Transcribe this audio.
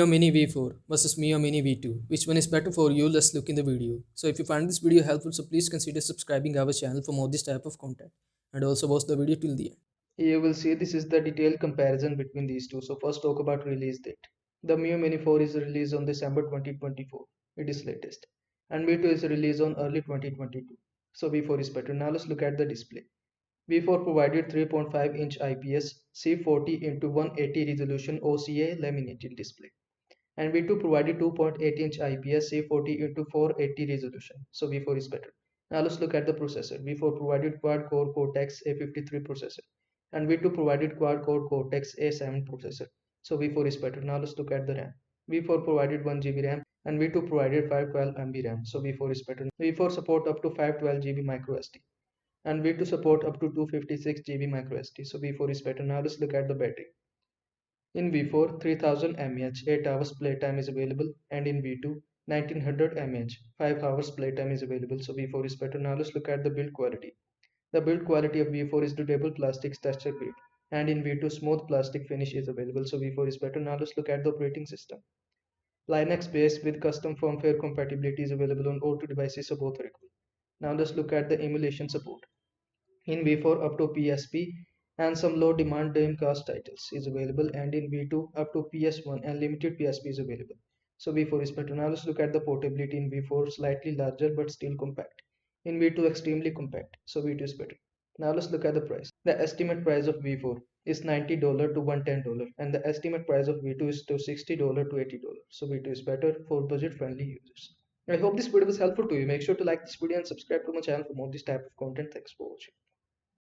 Miyoo Mini V4 versus Miyoo Mini V2. Which one is better for you? Let's look in the video. So if you find this video helpful, so please consider subscribing our channel for more this type of content. And also watch the video till the end. Here you will see this is the detailed comparison between these two. So first talk about release date. The Miyoo Mini 4 is released on December 2024. It is latest. And V2 is released on early 2022. So V4 is better. Now let's look at the display. V4 provided 3.5-inch IPS C40 into 180 resolution OCA laminated display, and V2 provided 2.8-inch IPS C40 into 480 resolution. So V4 is better. Now let's look at the processor. V4 provided quad-core Cortex A53 processor, and V2 provided quad-core Cortex A7 processor. So V4 is better. Now let's look at the RAM. V4 provided 1 GB RAM, and V2 provided 512 MB RAM. So V4 is better. V4 support up to 512 GB micro SD, and V2 support up to 256 GB micro SD. So V4 is better. Now let's look at the battery. In V4, 3000 mAh 8 hours playtime is available, and in V2, 1900 mAh 5 hours playtime is available. So V4 is better. Now let's look at the build quality. The build quality of V4 is durable plastics texture grade, and in V2, smooth plastic finish is available. So V4 is better. Now let's look at the operating system. Linux based with custom firmware compatibility is available on all two devices, so both are equal. Now let's look at the emulation support. In V4 up to PSP and some low demand Dreamcast titles is available, and in V2 up to PS1 and limited PSP is available. So V4 is better. Now let's look at the portability. In V4 slightly larger but still compact. In V2 extremely compact. So V2 is better. Now let's look at the price. The estimate price of V4 is $90 to $110, and the estimate price of V2 is to $60 to $80. So V2 is better for budget friendly users. I hope this video was helpful to you. Make sure to like this video and subscribe to my channel for more this type of content. Thanks for watching.